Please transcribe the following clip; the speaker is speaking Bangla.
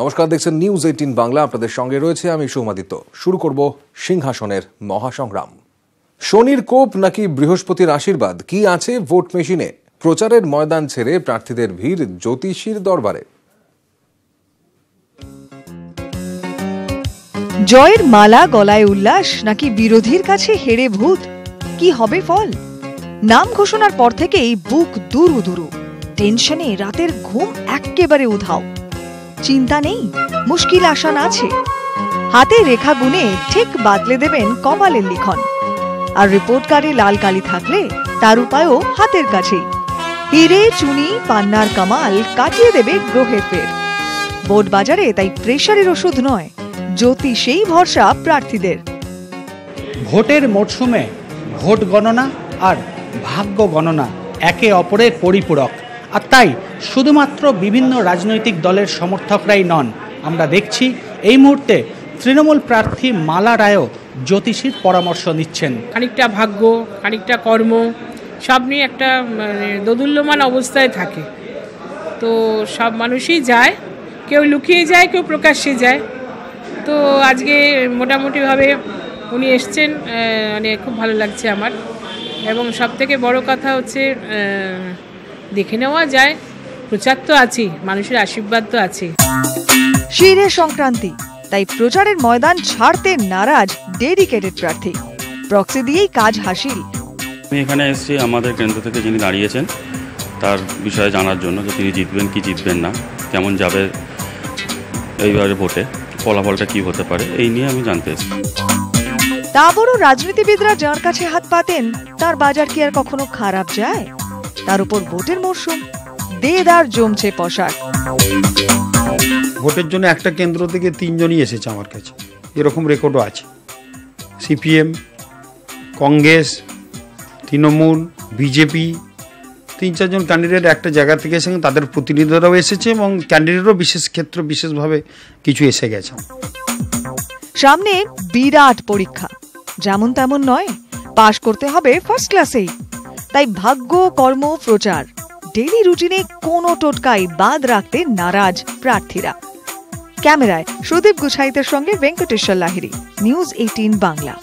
নমস্কার, দেখছেন নিউজ 18 বাংলা। আপনাদের সঙ্গে রয়েছে আমি সৌমাদিত্য। শুরু করব সিংহাসনের মহাসংগ্রাম। শনির কোপ নাকি বৃহস্পতির আশীর্বাদ, কি আছে ভোট মেশিনে? প্রচারের ময়দান ছেড়ে প্রার্থীদের ভিড় জ্যোতিষীর দরবারে। জয়ের মালা গলায় উল্লাস নাকি বিরোধীর কাছে হেরে ভূত? কি হবে ফল? নাম ঘোষণার পর থেকেই বুক দুরু দুরু, টেনশনে রাতের ঘুম একেবারে উধাও। চিন্তা নেই, মুশকিল আসান আছে। হাতে রেখা গুনে ঠিক বাতলে দেবেন কপালের লিখন। আর রিপোর্ট কার্ডে লাল কালি থাকলে তার উপায়ও হাতের কাছেই। হিরে চুনি পান্নার কামাল কাটিয়ে দেবে গ্রহের ফের। বোর্ড বাজারে তাই প্রেসারের ওষুধ নয়, জ্যোতিষেই ভরসা প্রার্থীদের। ভোটের মরশুমে ভোট গণনা আর ভাগ্য গণনা একে অপরের পরিপূরক। আর তাই শুধুমাত্র বিভিন্ন রাজনৈতিক দলের সমর্থকরাই নন, আমরা দেখছি এই মুহূর্তে তৃণমূল প্রার্থী মালা রায়ও জ্যোতিষীর পরামর্শ নিচ্ছেন। খানিকটা ভাগ্য, খানিকটা কর্ম, সব নিয়ে একটা দোদুল্যমান অবস্থায় থাকে। তো সব মানুষই যায়, কেউ লুকিয়ে যায়, কেউ প্রকাশ্যে যায়। তো আজকে মোটামুটিভাবে উনি এসছেন, মানে খুব ভালো লাগছে আমার। এবং সবথেকে বড় কথা হচ্ছে দেখে নেওয়া যায়, প্রচার তো আছেই, মানুষের আশীর্বাদ তো আছে। শিরে সংক্রান্তি, তাই প্রচারের ময়দান ছাড়তে নারাজ ডেডিকেটেড প্রার্থী। প্রক্সি দিয়েই কাজ হাসিল। আমি এখানে এসেছি আমাদের কেন্দ্র থেকে যিনি দাঁড়িয়েছেন তার বিষয়ে জানার জন্য, যে তিনি জিতবেন কি জিতবেন না, কেমন যাবে এইবারে ভোটে, ফলাফলটা কি হতে পারে, এই নিয়ে আমি জানতে এসেছি। তা বড় রাজনীতিবিদরা যার কাছে হাত পাতেন তার বাজার কি আর কখনো খারাপ যায়? তার উপর ভোটের মরশুম, দেদার জমছে পসার। ভোটের জন্য একটা কেন্দ্র থেকে 3 জনই এসেছে আমার কাছে, এরকম রেকর্ডও আছে। সিপিএম, কংগ্রেস, তৃণমূল, বিজেপি, 3-4 জন ক্যান্ডিডেট একটা জায়গা থেকে এসেছেন, তাদের প্রতিনিধিরাও এসেছে এবং ক্যান্ডিডেটও বিশেষ ক্ষেত্রে বিশেষভাবে কিছু এসে গেছে। সামনে বিরাট পরীক্ষা, যেমন তেমন নয়, পাশ করতে হবে ফার্স্ট ক্লাসেই। তাই ভাগ্য, কর্ম, প্রচার, ডেইলি রুটিনে কোনো টোটকাই বাদ রাখতে নারাজ প্রার্থীরা। ক্যামেরায় সুদীপ গুছাইতের সঙ্গে ভেঙ্কটেশ্বর লাহিড়ী, নিউজ 18 বাংলা।